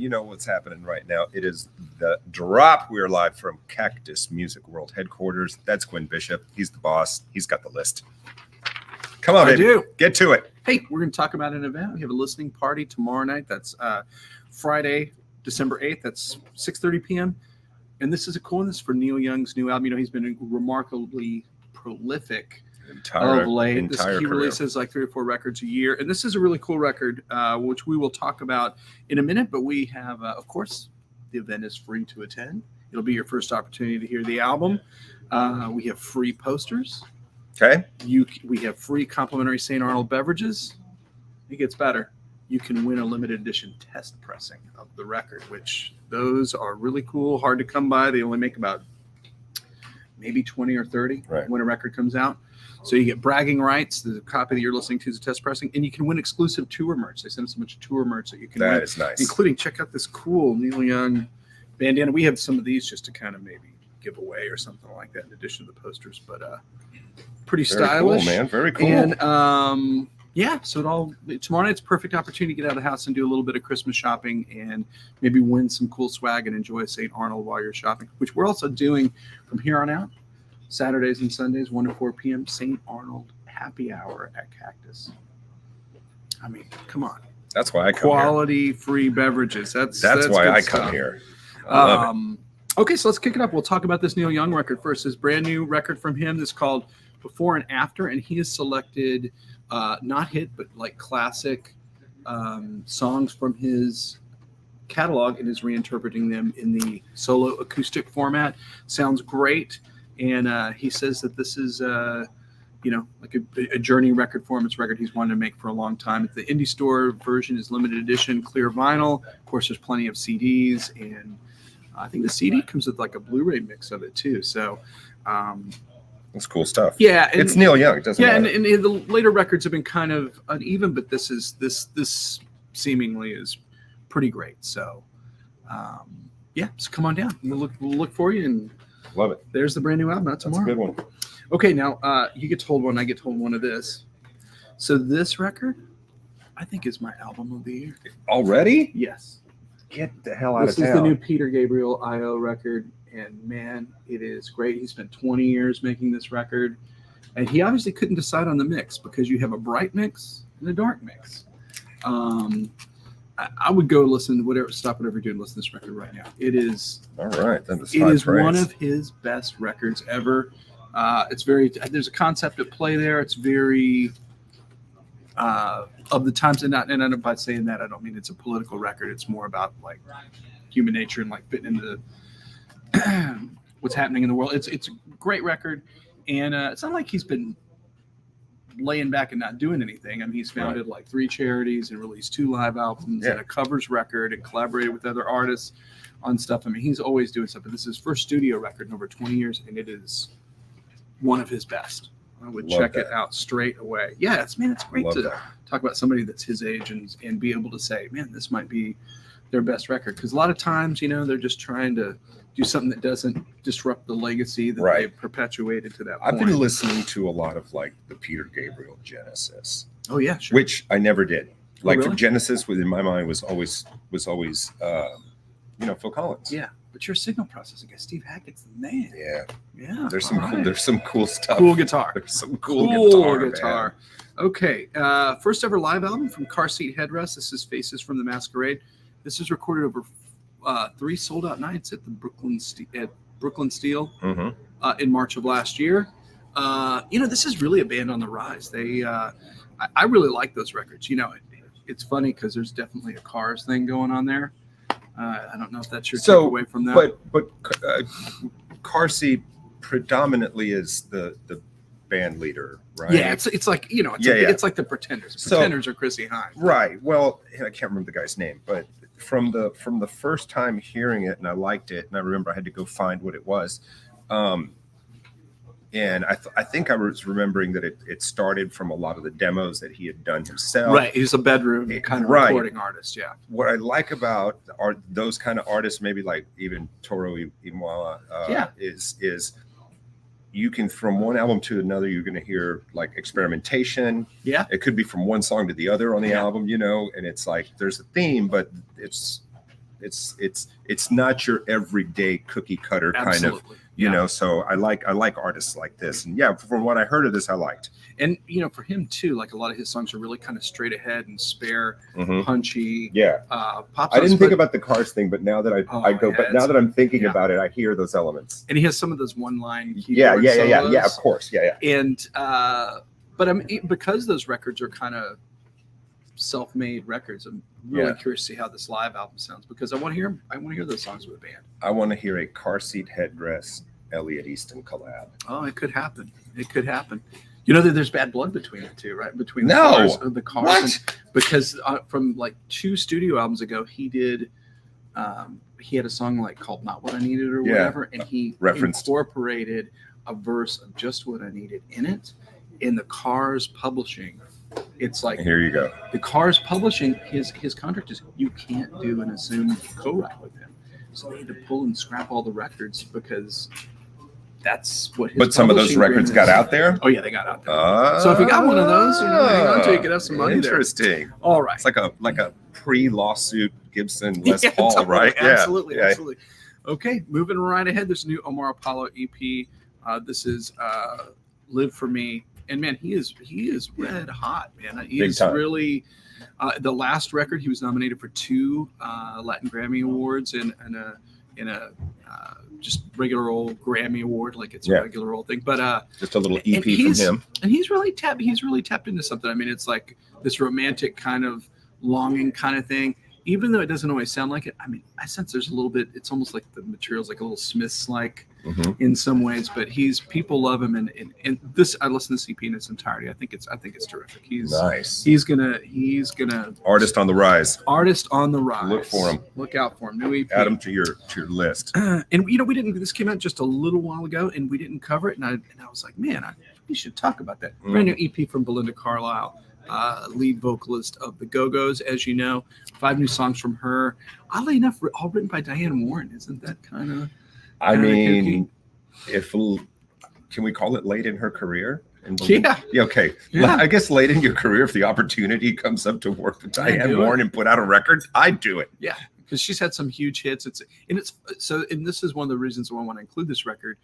you know what's happening right now. It is the drop. We are live from Cactus Music World headquarters. That's Quinn Bishop. He's the boss. He's got the list. Come on, baby. Get to it. Hey, we're going to talk about an event. We have a listening party tomorrow night. That's Friday, December 8th. That's 6:30 p.m. And this is a cool one. This is for Neil Young's new album. You know, he's been remarkably prolific of late. He releases like 3 or 4 records a year. And this is a really cool record, which we will talk about in a minute. But we have, of course, the event is free to attend. It'll be your first opportunity to hear the album. We have free posters. Okay. We have free complimentary St. Arnold beverages. It gets better. You can win a limited edition test pressing of the record, which those are really cool, hard to come by. They only make about maybe 20 or 30 when a record comes out. So you get bragging rights. The copy that you're listening to is a test pressing, and you can win exclusive tour merch. They send us a bunch of tour merch that you can win. That is nice. Including, check out this cool Neil Young bandana. We have some of these just to kind of maybe give away or something like that in addition to the posters, but pretty stylish. Cool, man. Very cool. And yeah, so tomorrow night's a perfect opportunity to get out of the house and do a little bit of Christmas shopping and maybe win some cool swag and enjoy St. Arnold while you're shopping, which we're also doing from here on out. Saturdays and Sundays, 1 to 4 p.m., St. Arnold happy hour at Cactus. I mean, come on. That's why I come Quality here. Free beverages. That's why I stuff. come here. I love it. Okay, so let's kick it up. We'll talk about this Neil Young record first. This brand new record from him that's called Before and After, and he has selected not hit, but like classic songs from his catalog and is reinterpreting them in the solo acoustic format. Sounds great. And he says that this is, like a journey record for him. It's a record he's wanted to make for a long time. The indie store version is limited edition, clear vinyl. Of course, there's plenty of CDs, and I think the CD comes with like a Blu-ray mix of it too. So that's cool stuff. Yeah, it's Neil Young. It doesn't matter. And the later records have been kind of uneven, but this seemingly is pretty great. So so come on down. We'll look for you and. Love it. There's the brand new album out tomorrow. That's a good one. Okay, now you get told one, I get told one of this. So this record, I think, is my album of the year. Already? Yes. Get the hell out of town. This is the new Peter Gabriel I.O. record, and man, it is great. He spent 20 years making this record, and he obviously couldn't decide on the mix because you have a bright mix and a dark mix. I would go stop whatever you're doing, listen to this record right now. It is all right. It is one of his best records ever. There's a concept at play there. It's very of the times, and by saying that, I don't mean it's a political record. It's more about like human nature and like fitting into what's happening in the world. It's a great record, and it's not like he's been laying back and not doing anything. I mean, he's founded like 3 charities and released 2 live albums and a covers record and collaborated with other artists on stuff. I mean, he's always doing stuff, but this is his first studio record in over 20 years, and it is one of his best. I would check it out straight away. Yeah, it's great to talk about somebody that's his age and be able to say, man, this might be their best record. Because a lot of times, they're just trying to do something that doesn't disrupt the legacy that they've perpetuated to that point. I've been listening to a lot of like the Peter Gabriel Genesis. Oh yeah, sure. Which I never did. Like really? For Genesis, within my mind was always Phil Collins. Yeah, but you're a signal processing guy. Steve Hackett's the man. Yeah. There's some cool stuff. Cool guitar. There's some cool guitar. Man. Okay, first ever live album from Seat Headrest. This is Faces from the Masquerade. This is recorded over 3 sold out nights at the Brooklyn Steel in March of last year. This is really a band on the rise. They, I really like those records. It's funny because there's definitely a Cars thing going on there. I don't know if that's your takeaway from that. But Car Seat predominantly is the band leader, right? Yeah, it's like it's like the Pretenders. Pretenders are Chrissy Hynde. Right. Well, I can't remember the guy's name, but from the first time hearing it, and I liked it, and I remember I had to go find what it was. And I think I was remembering that it started from a lot of the demos that he had done himself. Right, he's a bedroom kind of recording artist. Yeah. What I like about those kind of artists, maybe like even Toro Imwala, is you can, from one album to another, you're going to hear like experimentation. Yeah. It could be from one song to the other on the album, and it's like there's a theme, but it's it's not your everyday cookie cutter kind of, you know. So I like artists like this, and yeah, from what I heard of this, I liked. And you know, for him too, like a lot of his songs are really kind of straight ahead and spare, punchy. Yeah, pop songs, I didn't think about the Cars thing, but now that now that I'm thinking about it, I hear those elements. And he has some of those one-line yeah, of course, yeah. And but I'm because those records are kind of self-made records. I'm really curious to see how this live album sounds, because I want to hear those songs with a band. I want to hear a Car Seat Headrest Elliot Easton collab. Oh, it could happen. You know that there's bad blood between the two, right? Between the cars. What? Because from like 2 studio albums ago, he did. He had a song like called "Not What I Needed" or whatever, and he incorporated a verse of "Just What I Needed" in it. In the Cars publishing, it's like, here you go. The Cars publishing, his contract is you can't do an assumed co-write with him, so they had to pull and scrap all the records because that's what his. But some of those records got out there. Oh yeah, they got out there. So if you got one of those, hang on to it, you could have some money. Interesting. There. All right. It's like a pre-lawsuit Gibson Les Paul, totally, right? Absolutely. Okay, moving right ahead. There's a new Omar Apollo EP. This is "Live for Me." And man, he is red hot, man. He is really the last record. He was nominated for 2 Latin Grammy Awards and a just regular old Grammy Award, like it's a regular old thing. But just a little EP from him. And he's really tapped into something. I mean, it's like this romantic kind of longing kind of thing. Even though it doesn't always sound like it, I mean, I sense there's a little bit. It's almost like the material's like a little Smiths-like in some ways. But people love him, and this I listened to CP in its entirety. I think it's terrific. He's nice. He's gonna artist on the rise. Artist on the rise. Look for him. Look out for him. New EP. Add him to your list. And we didn't. This came out just a little while ago, and we didn't cover it. And I was like, man, we should talk about that. Brand new EP from Belinda Carlisle. Lead vocalist of the Go-Go's, as you know. 5 new songs from her. Oddly enough, all written by Diane Warren. Isn't that kind of? I mean, can we call it late in her career? Yeah. Okay. Yeah. I guess late in your career, if the opportunity comes up to work with Diane Warren and put out a record, I'd do it. Yeah, because she's had some huge hits. And this is one of the reasons why I want to include this record.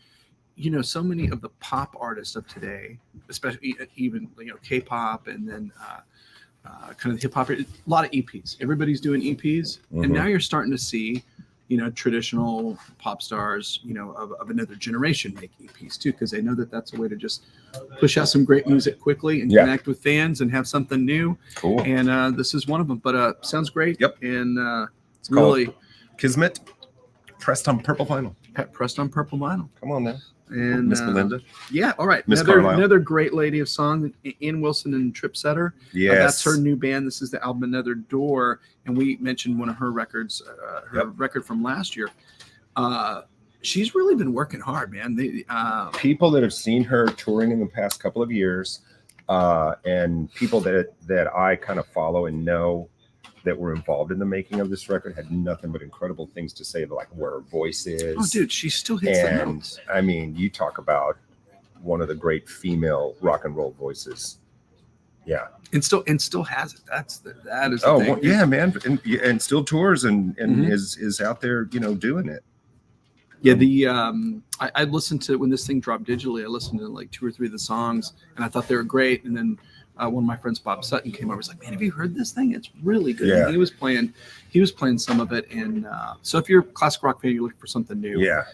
You know, so many of the pop artists of today, especially even K-pop and then kind of hip hop, a lot of EPs. Everybody's doing EPs, and now you're starting to see, traditional pop stars, of another generation make EPs too, because they know that that's a way to just push out some great music quickly and connect with fans and have something new. Cool. And this is one of them. But sounds great. Yep. And it's really Kismet, pressed on purple vinyl. Pressed on purple vinyl. Come on now. And Miss Belinda. Yeah, all right. Miss Carlisle. Another great lady of song, Ian Wilson and Trip Setter. Yes. That's her new band. This is the album Another Door. And we mentioned one of her records, record from last year. She's really been working hard, man. People that have seen her touring in the past couple of years, and people that I kind of follow and know that were involved in the making of this record had nothing but incredible things to say about like where her voice is. Oh, dude, she still hits the notes. I mean, you talk about one of the great female rock and roll voices. Yeah, and still has it. That is. Oh well, yeah, man, and still tours and is out there, doing it. Yeah, I listened to when this thing dropped digitally. I listened to like 2 or 3 of the songs, and I thought they were great. And then one of my friends, Bob Sutton, came over. Was like, "Man, have you heard this thing? It's really good." Yeah. And he was playing some of it. And so if you're a classic rock fan, you're looking for something new. Yeah.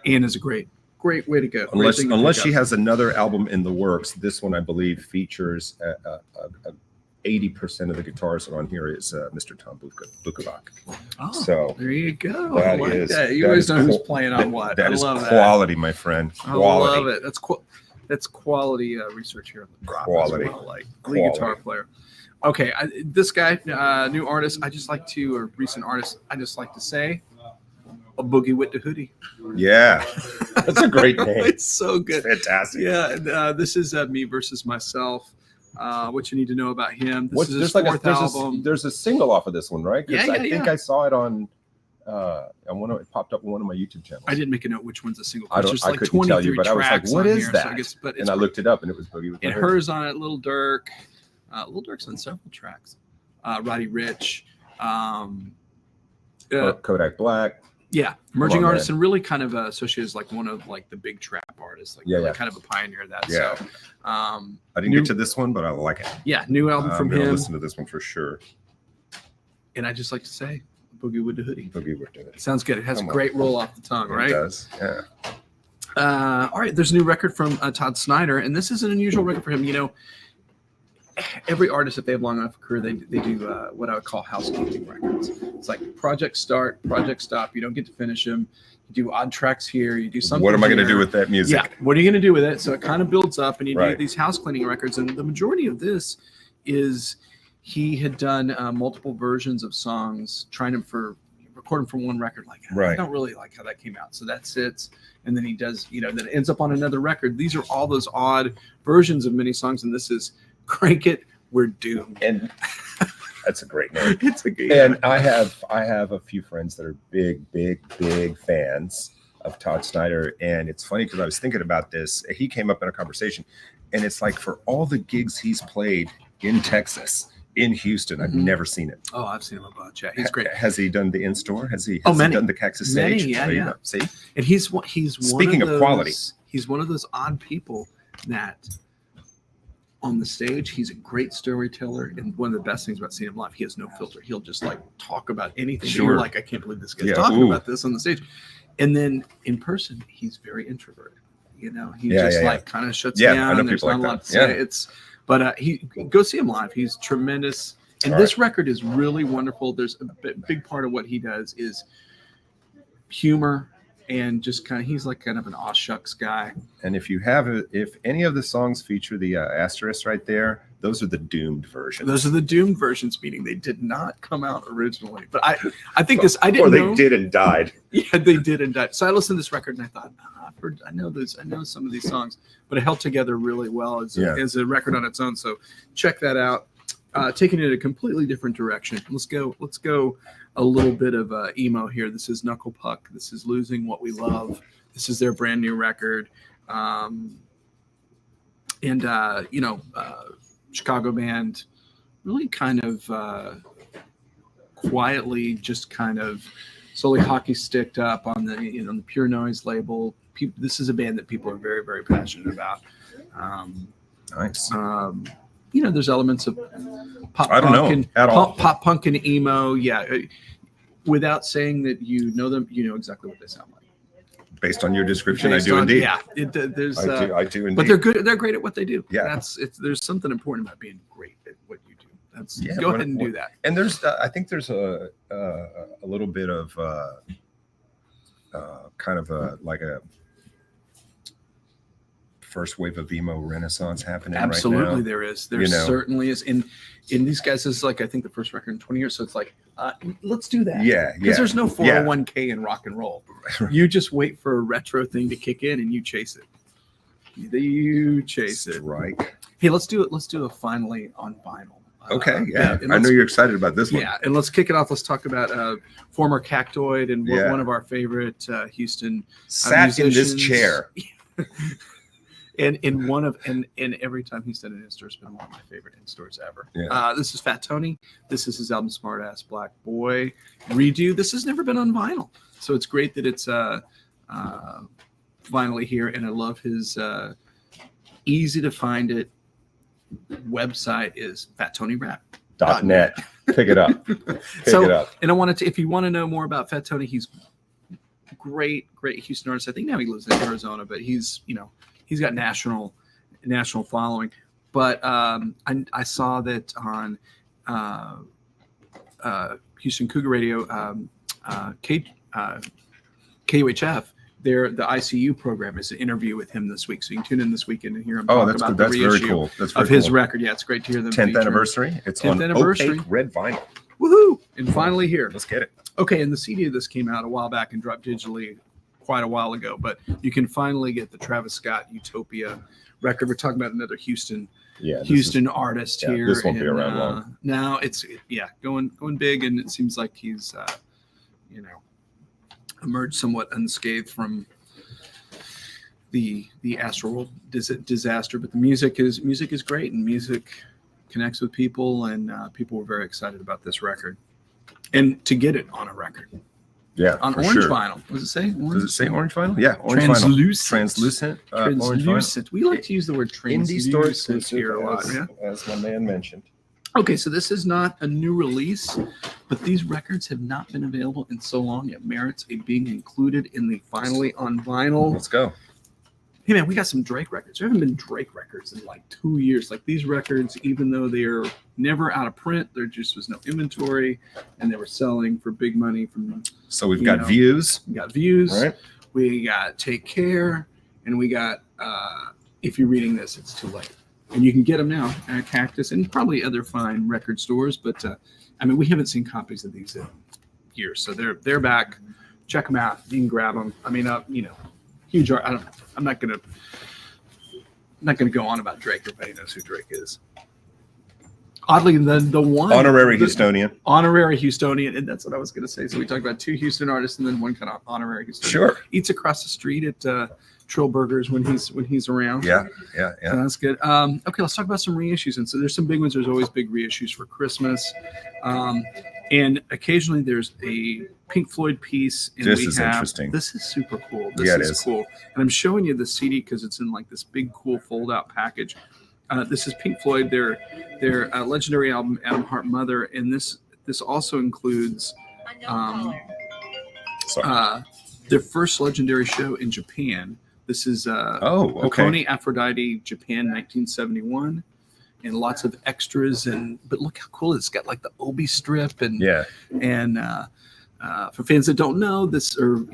Ian is a great way to go. Unless she has another album in the works, this one I believe features 80% of the guitars that are on here is Mr. Tom Bukovac. Oh, so there you go. That you always know who's playing on what. That is quality, my friend. Quality. I love it. That's quality research here. Quality. Like lead guitar player. Okay, this guy, new artist. Recent artist. I just like to say, a Boogie with the Hoodie. Yeah, that's a great name. It's so good. Fantastic. Yeah, and, this is Me Versus Myself. What you need to know about him. This is his fourth album. There's a single off of this one, right? Yeah, I think I saw it on it popped up on one of my YouTube channels. I didn't make a note which one's a single. I couldn't tell you, but I was like, what is that? And I looked it up, and it was Boogie with the Hoodie. And hers on it, Lil Durk. Lil Durk's on several tracks. Roddy Ricch. Kodak Black. Yeah, emerging on, artist, man. and really kind of associated as like one of like the big trap artists, like really kind of a pioneer of that. Yeah. So, I didn't get to this one, but I like it. Yeah, new album from I'm gonna him. listen to this one for sure. And I just like to say, Boogie with the Hoodie. Boogie with the Hoodie. Sounds good. It has a great roll off the tongue, right? It does. Yeah. All right, there's a new record from Todd Snider, and this is an unusual record for him. You know, every artist, if they have long enough a career, they do what I would call housekeeping records. It's like project start, project stop. You don't get to finish them. You do odd tracks here. You do something. What am I going to here. do with that music? Yeah. What are you going to do with it? So it kind of builds up, and you Right. do these house cleaning records. And the majority of this is he had done multiple versions of songs, trying to record them for one record. Like, I Right. don't really like how that came out. So that sits, and then he does, then it ends up on another record. These are all those odd versions of many songs, and this is Crank It, We're Doomed. And that's a great name. It's a good. And I have a few friends that are big fans of Todd Snider. And it's funny because I was thinking about this. He came up in a conversation, and it's like for all the gigs he's played in Texas, in Houston, I've never seen it. Oh, I've seen him a bunch. Yeah, he's great. Has he done the in-store? Has he many. done the Cactus Many, stage? yeah, There you yeah. go. See? And he's Speaking one of quality. He's one of those odd people that on the stage, he's a great storyteller. And one of the best things about seeing him live, he has no filter. He'll just like talk about anything. Sure. You're like, I can't believe this guy's Yeah, talking ooh. about this on the stage. And then in person, he's very introverted. He Yeah, just yeah, like kind of shuts Yeah, I down. know There's people not like a lot that. to say. Yeah. But he go see him live. He's tremendous. And All this record is really wonderful. There's a big part of what he does is humor and just he's like kind of an aw shucks guy. And if any of the songs feature the asterisk right there, those are the doomed versions. Those are the doomed versions, meaning they did not come out originally. But I think this, I didn't or they know. did and died. Yeah, they did and died. So I listened to this record and I thought, I know some of these songs, but it held together really well as a record on its own. So check that out. Taking it a completely different direction. Let's go a little bit of emo here. This is Knuckle Puck. This is Losing What We Love. This is their brand new record. Chicago band, really kind of quietly, just kind of slowly hockey sticked up on the Pure Noise label. This is a band that people are very, very passionate about. Nice. There's elements of pop I don't punk know and at all. pop punk and emo. Yeah, without saying that you know them, you know exactly what they sound like. Based on your description, I Based do on- indeed. Yeah, there's. I do indeed. But they're good. They're great at what they do. Yeah. There's something important about being great at what you do. Yeah, Go ahead and do that. And there's, I think there's a little bit of kind of like a first wave of emo renaissance happening Absolutely, right now. there is. There certainly is. And in these guys, this is like I think the first record in 20 years. So it's like, let's do that. Yeah, Because there's no yeah. 401k in rock and roll. You just wait for a retro thing to kick in and you chase it. You chase it. Strike. Hey, let's do it. Let's do a finally on vinyl. Okay, yeah. and I know let's- you're excited about this one. Yeah, and let's kick it off. Let's talk about former Cactoid and Yeah. one of our favorite Houston Sat in this musicians. chair. And every time he's done an in-store, it's been one of my favorite in-stores ever. Yeah. This is Fat Tony. This is his album Smart Ass Black Boy redo. This has never been on vinyl, so it's great that it's finally here. And I love his easy to find it website is FatTonyRap.net. .net. Pick it up. Pick it up. And I wanted to, if you want to know more about Fat Tony, he's great Houston artist. I think now he lives in Arizona, but he's got national following. But I saw that on Houston Cougar Radio, KUHF, the ICU program is an interview with him this week. So you can tune in this weekend and hear him talk about the That's very reissue cool. That's very of his cool. record. Yeah, it's great to hear them. 10th feature. anniversary. It's 10th on anniversary. opaque red vinyl. Woohoo! And finally here. Let's get it. Okay, and the CD of this came out a while back and dropped digitally quite a while ago, but you can finally get the Travis Scott Utopia record. We're talking about another Houston artist here. This won't be around long. Now it's going big, and it seems like he's emerged somewhat unscathed from the Astroworld disaster. But the music is great, and music connects with people, and people were very excited about this record. and to get it on a record. Yeah, On for orange sure. vinyl. Does it say orange? Does it say orange vinyl? Yeah, orange Translucent. vinyl. Translucent. Orange vinyl. Translucent. We like to use the word Indie store translucent exclusive, here a lot. Yeah. as my man mentioned. Okay, so this is not a new release, but these records have not been available in so long. It merits a being included in the finally on vinyl. Let's go. Hey man, we got some Drake records. There haven't been Drake records in like 2 years. Like these records, even though they're never out of print, there just was no inventory, and they were selling for big money. From So we've got Views. we got Views, Right. we got Take Care, and we got if you're reading this, it's too late. And you can get them now at Cactus and probably other fine record stores. But I mean, we haven't seen copies of these in years, so they're back. Check them out. You can grab them. I mean, huge art. I'm not gonna go on about Drake. Everybody knows who Drake is. Oddly, the one Honorary Houstonian. Honorary Houstonian, and that's what I was gonna say. So we talked about 2 Houston artists and then one kind of honorary Houstonian. Sure. Eats across the street at Trill Burgers when he's around. Yeah. So that's good. Okay, let's talk about some reissues. And so there's some big ones. There's always big reissues for Christmas. And occasionally there's a Pink Floyd piece. And This is interesting. This is super cool. This Yeah, it is is. cool. And I'm showing you the CD because it's in like this big, cool fold-out package. This is Pink Floyd, their legendary album, Adam Hart Mother. And this also includes their first legendary show in Japan. This is Hakone Aphrodite, Japan, 1971. And lots of extras, but look how cool it's got, like the Obi strip, and for fans that don't know this, or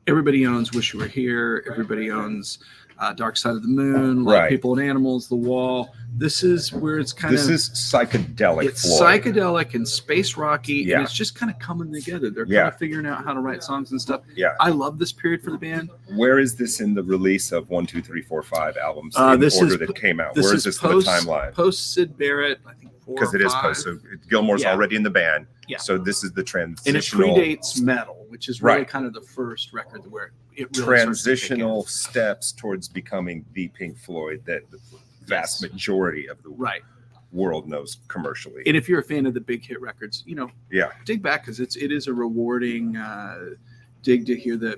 everybody owns Wish You Were Here, everybody owns Dark Side of the Moon, Like People and Animals, The Wall. This is where it's This is psychedelic. It's Floyd. psychedelic and space rocky, and it's just kind of coming together. They're kind of figuring out how to write songs and stuff. Yeah, I love this period for the band. Where is this in the release of 1, 2, 3, 4, 5 albums in order that came out? Where is this in the timeline? Post Sid Barrett, I think, 4 because or it is 5. post. So Gilmore's already in the band. Yeah. So this is the transitional. And it predates Metal, which is really kind of the first record where it really transitional steps towards becoming the Pink Floyd that the vast majority of the world knows commercially. And if you're a fan of the big hit records, dig back, because it is a rewarding dig to hear the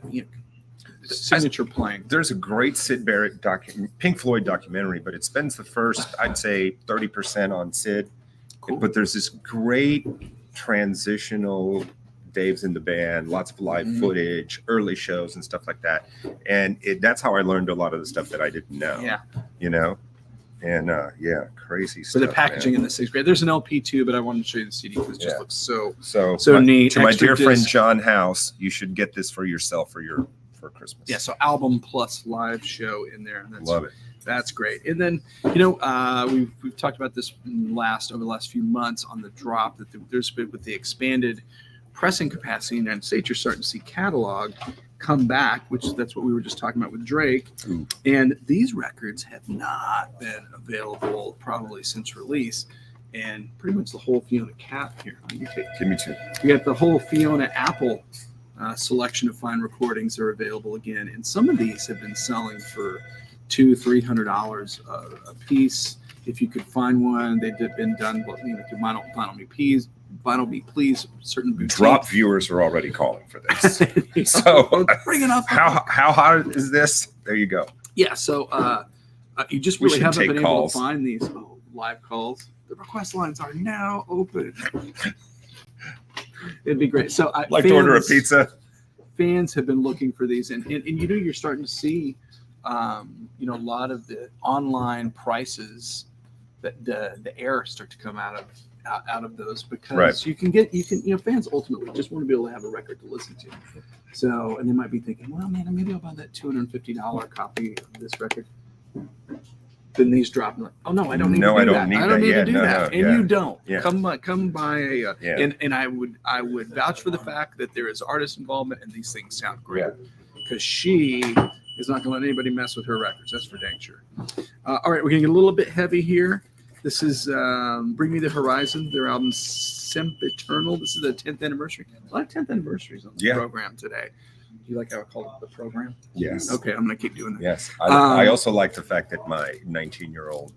signature playing. There's a great Sid Barrett Pink Floyd documentary, but it spends the first, I'd say, 30% on Sid. Cool. But there's this great transitional Dave's in the band, lots of live footage, early shows and stuff like that. And that's how I learned a lot of the stuff that I didn't know. Yeah. And crazy stuff. So the packaging in the 6th grade. There's an LP too, but I wanted to show you the CD because it just looks so neat. To my dear friend John House, you should get this for yourself for Christmas. Yeah, so album plus live show in there. And love it. That's great. And then, we've talked about this over the last few months on the drop, that there's been, with the expanded pressing capacity in the United States, you're starting to see catalog come back, which that's what we were just talking about with Drake. Ooh. And these records have not been available probably since release. And pretty much the whole Fiona Cap here. Give me 2. You got the whole Fiona Apple selection of fine recordings are available again. And some of these have been selling for $200-$300 a piece. If you could find one, they've been done through Vinyl Me Please, certain boutiques. Drop viewers are already calling for this. So bring it up. How hard is this? There you go. Yeah. So you just really haven't been able to find these live calls. The request lines are now open. It'd be great. So I'd like to order a pizza. Fans have been looking for these, and you're starting to see a lot of the online prices that the air start to come out of those, because you can fans ultimately just want to be able to have a record to listen to. So, and they might be thinking, well, man, maybe I'll buy that $250 copy of this record. Then these drop, like, oh no, I don't need to do that. I don't need to do that. And you don't. Yeah. Come buy a and I would vouch for the fact that there is artist involvement and these things sound great. Because she is not going to let anybody mess with her records. That's for dang sure. All right, we're going to get a little bit heavy here. This is Bring Me the Horizon, their album Sempiternal. This is the 10th anniversary. A lot of 10th anniversaries on the program today. Do you like how I call it the program? Yes. Okay, I'm going to keep doing that. Yes. I also like the fact that my 19-year-old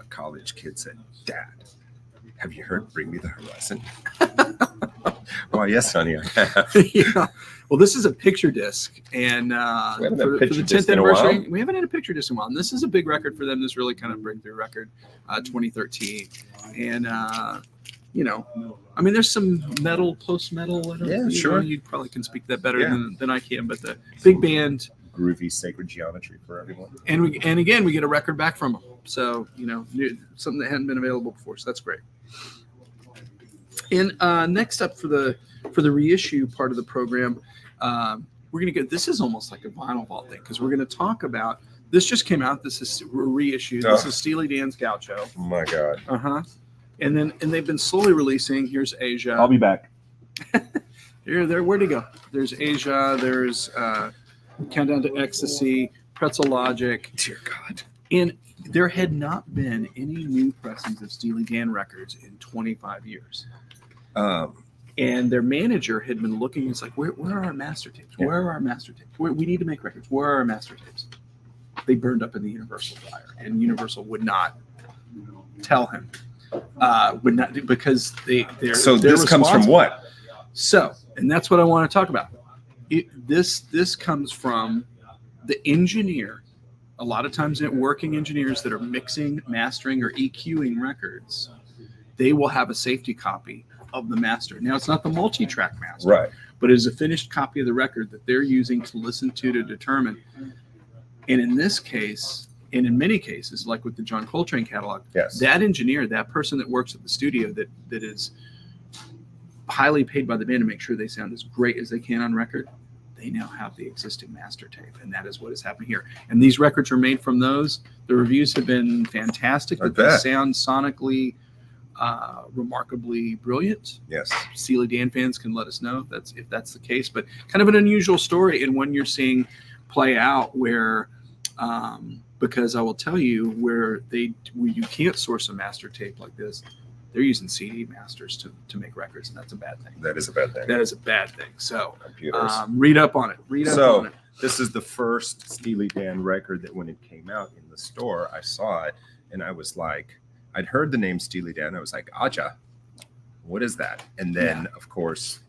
college kid said, Dad, Have you heard "Bring Me the Horizon"? Well, yes, honey, I have. Yeah. Well, this is a picture disc, and We haven't had for a picture the disc 10th in a while. anniversary, we haven't had a picture disc in a while. And this is a big record for them. This really kind of breakthrough record, 2013, and I mean, there's some metal, post metal. Yeah, sure. You probably can speak that better Yeah. than I can, but the big band, Groovy sacred geometry for everyone. and again we get a record back from them. So something that hadn't been available before. So that's great. And next up for the reissue part of the program, we're gonna get. This is almost like a vinyl vault thing because we're gonna talk about. This just came out. This is a reissue. This is Steely Dan's Gaucho. Oh my God. And they've been slowly releasing. Here's Asia. I'll be back. There. Where'd he go? There's Asia. There's Countdown to Ecstasy. Pretzel Logic. Dear God. And there had not been any new pressings of Steely Dan records in 25 years. And their manager had been looking. He's like, where are our master tapes? Where are our master tapes? We need to make records. Where are our master tapes? They burned up in the Universal fire, and Universal would not tell him. Would not do, because So this comes from what? So, and that's what I want to talk about. This comes from the engineer. A lot of times, working engineers that are mixing, mastering, or EQing records, they will have a safety copy of the master. Now, it's not the multi-track master, Right. but it is a finished copy of the record that they're using to listen to determine. And in this case, and in many cases, like with the John Coltrane catalog, Yes. that engineer, that person that works at the studio that is highly paid by the band to make sure they sound as great as they can on record, they now have the existing master tape, and that is what is happening here. And these records are made from those. The reviews have been fantastic. I That they bet. sound sonically remarkably brilliant. Yes. Steely Dan fans can let us know if that's the case. But kind of an unusual story, and one you're seeing play out where, because I will tell you where you can't source a master tape like this, they're using CD masters to make records, and that's a bad thing. That is a bad thing. That is a bad thing. So Computers. read up on it. Read up on it. This is the first Steely Dan record that when it came out in the store, I saw it and I was like, I'd heard the name Steely Dan. I was like, Aja, what is that? And then, of course,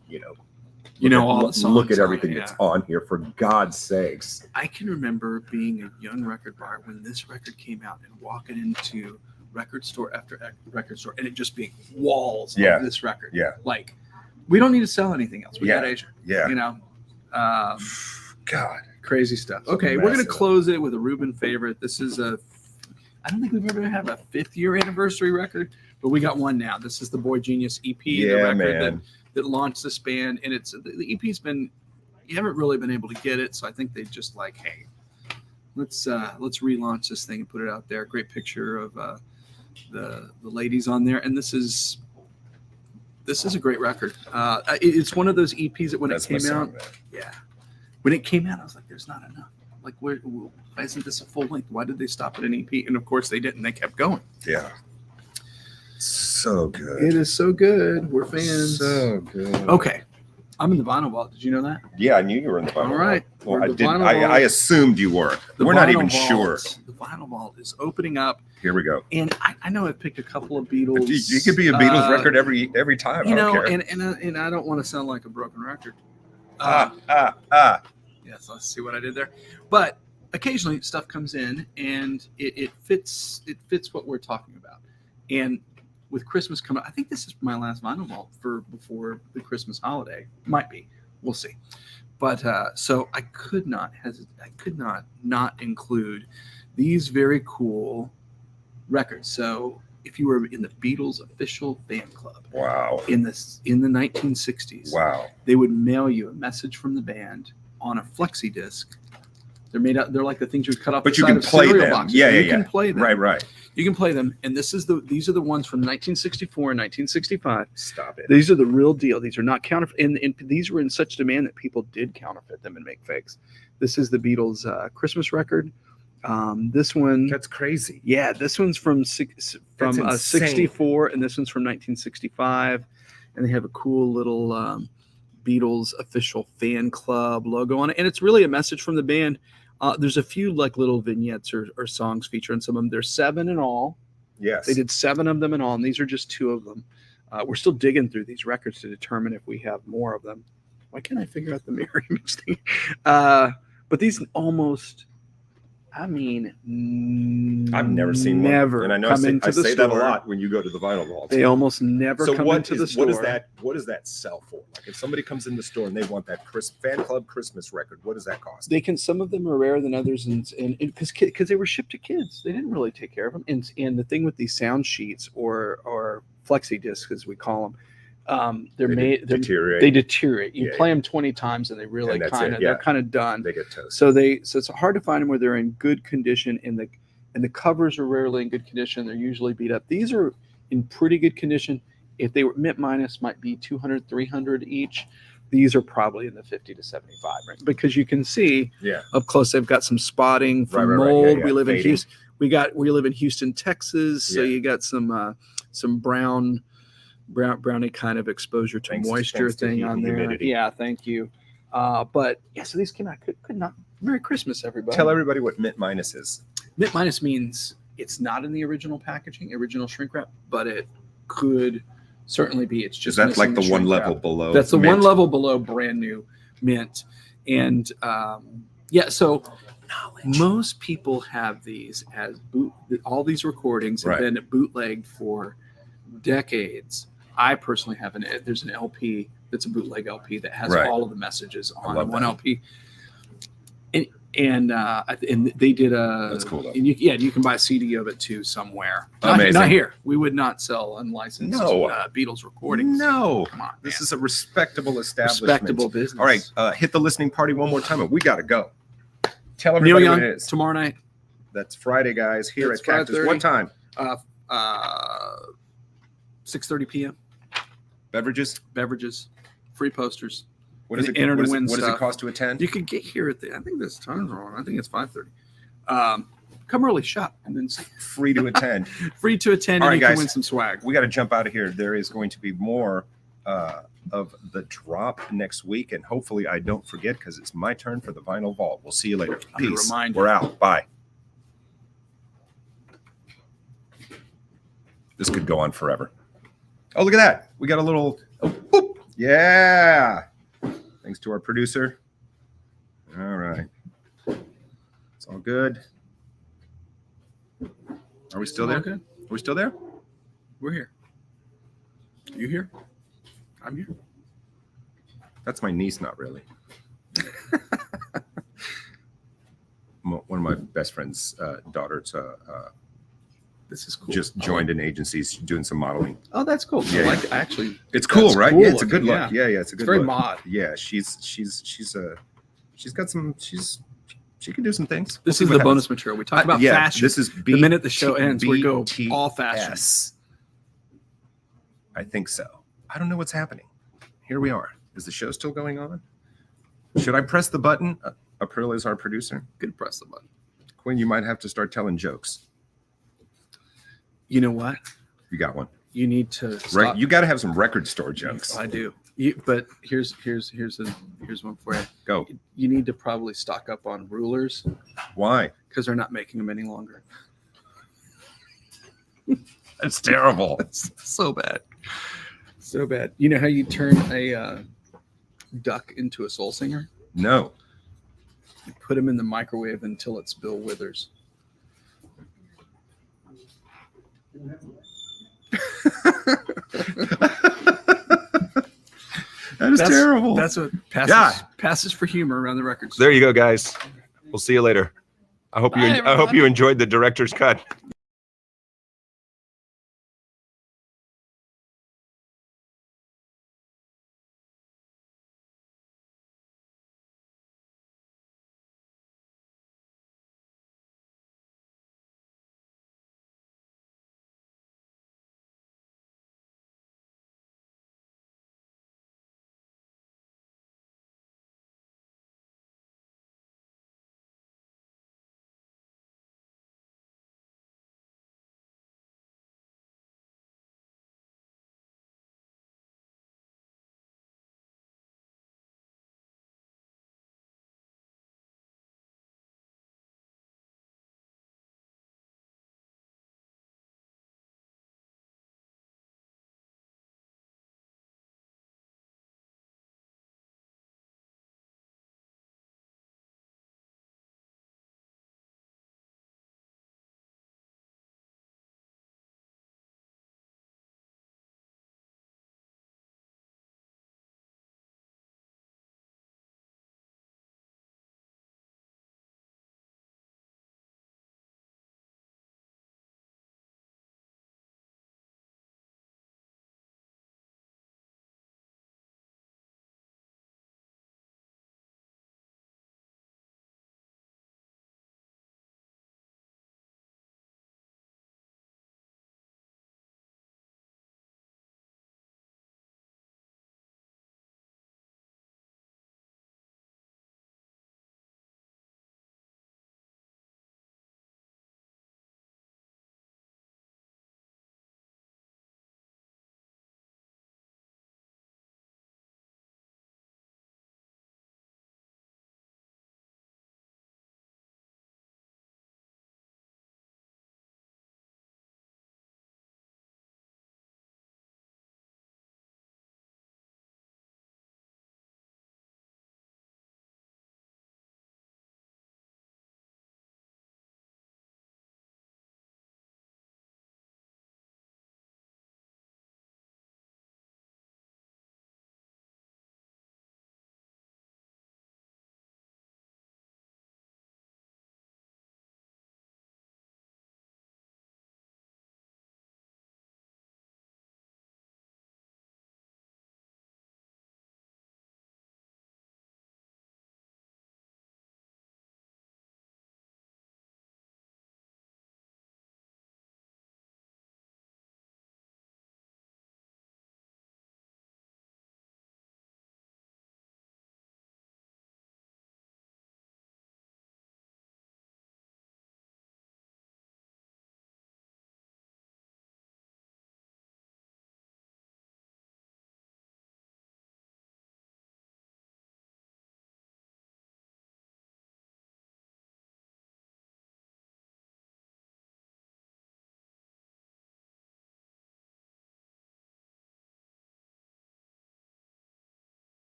all the songs. Look at on everything it, that's on here, for God's sakes. I can remember being a young record buyer when this record came out and walking into record store after record store, and it just being walls of this record. Yeah. Like, we don't need to sell anything else. We got Asia. Yeah. God. Crazy stuff. So Okay, we're going to massive. close it with a Ruben favorite. This is I don't think we've ever had a 5th year anniversary record, but we got one now. This is the Boygenius EP, the record that launched this band, and the EP's been, you haven't really been able to get it, so I think they just like, hey, let's relaunch this thing and put it out there. Great picture of the ladies on there, and this is a great record. It's one of those EPs that when it came out, when it came out, I was like, there's not enough. Like, why isn't this a full length? Why did they stop at an EP? And of course they didn't. They kept going. Yeah. So good. It is so good. We're fans. So good. Okay. I'm in the vinyl vault. Did you know that? Yeah, I knew you were in the vinyl All right. vault. Well, I The didn't. vinyl vault. I assumed you were. The We're not vinyl even vault- sure. The vinyl vault is opening up. Here we go. And I know I've picked a couple of Beatles. You could be a Beatles record every time. I don't care. and I don't want to sound like a broken record. Yes, let's see what I did there. But occasionally stuff comes in and it fits what we're talking about. And with Christmas coming, I think this is my last vinyl vault before the Christmas holiday. Might be. We'll see. But so I could not include these very cool records. So if you were in the Beatles official fan club, Wow. in the 1960s, Wow. they would mail you a message from the band on a flexi disc. They're made out. They're like the things you would cut off. But the you side can of play cereal them. boxes. Yeah, You can play them. Right. You can play them. And these are the ones from 1964 and 1965. Stop it. These are the real deal. These are not counterfeit. And these were in such demand that people did counterfeit them and make fakes. This is the Beatles Christmas record. This one. That's crazy. Yeah, this one's from 64, and this one's from 1965, and they have a cool little Beatles official fan club logo on it, and it's really a message from the band. There's a few like little vignettes or songs featuring some of them. There's 7 in all, Yes. They did 7 of them in all, and these are just 2 of them. We're still digging through these records to determine if we have more of them. Why can't I figure out the mirror image thing? But these almost, I mean, I've never seen one. And I know I say that a lot when you go to the vinyl vault. They almost never come into the store. What does that sell for? Like if somebody comes in the store and they want that fan club Christmas record, what does that cost? Some of them are rarer than others, and because they were shipped to kids, they didn't really take care of them. And the thing with these sound sheets or flexi discs, as we call them, they deteriorate. You play them 20 times and they really they're kind of done. They get toast. So it's hard to find them where they're in good condition, and the covers are rarely in good condition. They're usually beat up. These are in pretty good condition. If they were mint minus, might be 200, 300 each. These are probably in the 50 to 75 range, because you can see up close they've got some spotting from mold. We live in Houston. We live in Houston, Texas, so you got some brownie kind of exposure to moisture thing on there. Humidity. Yeah, thank you. But so these came out. Could not. Merry Christmas, everybody. Tell everybody what mint minus is. Mint minus means it's not in the original packaging, original shrink wrap, but it could certainly be. It's just that's like the one level below. That's the one level below brand new mint, and so. Most people have these as all these recordings have been bootlegged for decades. I personally have there's an LP that's a bootleg LP that has all of the messages on one LP. And they did that's cool though. And you can buy a CD of it too somewhere. Not here. We would not sell unlicensed Beatles recordings. No, come on. This is a respectable establishment. Respectable business. All right, hit the listening party one more time, and we got to go. Tell everybody what it is. Tomorrow night. That's Friday, guys. Here at Cactus. What time? 6:30 p.m. Beverages, free posters. What does it cost to attend? You can get here I think this time's wrong. I think it's 5:30. Come early, shop, and then free to attend. Free to attend, and you can win some swag. We got to jump out of here. There is going to be more of the drop next week, and hopefully I don't forget, because it's my turn for the vinyl vault. We'll see you later. Peace. We're out. Bye. This could go on forever. Oh, look at that. We got a little boop. Yeah. Thanks to our producer. All right. It's all good. Are we still there? Good. Are we still there? We're here. You here? I'm here. That's my niece, not really. One of my best friend's daughters this is cool. Just joined an agency. She's doing some modeling. Oh, that's cool. Yeah, actually, it's cool, right? Cool. Yeah, it's a good look. Yeah, it's a good very look. mod. Yeah, she can do some things. This is the bonus material. We talk about fashion. This is the minute the show ends, we go all fashion. Yes, I think so. I don't know what's happening. Here we are. Is the show still going on? Should I press the button? April is our producer. Good, press the button. Quinn, you might have to start telling jokes. You know what? You got one. You need to right. You got to have some record store jokes. I do. But here's one for you. Go. You need to probably stock up on rulers. Why? Because they're not making them any longer. That's terrible. It's so bad. So bad. You know how you turn a duck into a soul singer? No. You put him in the microwave until it's Bill Withers. That's terrible. That's what passes for humor around the records. There you go, guys. We'll see you later. I hope you enjoyed the director's cut.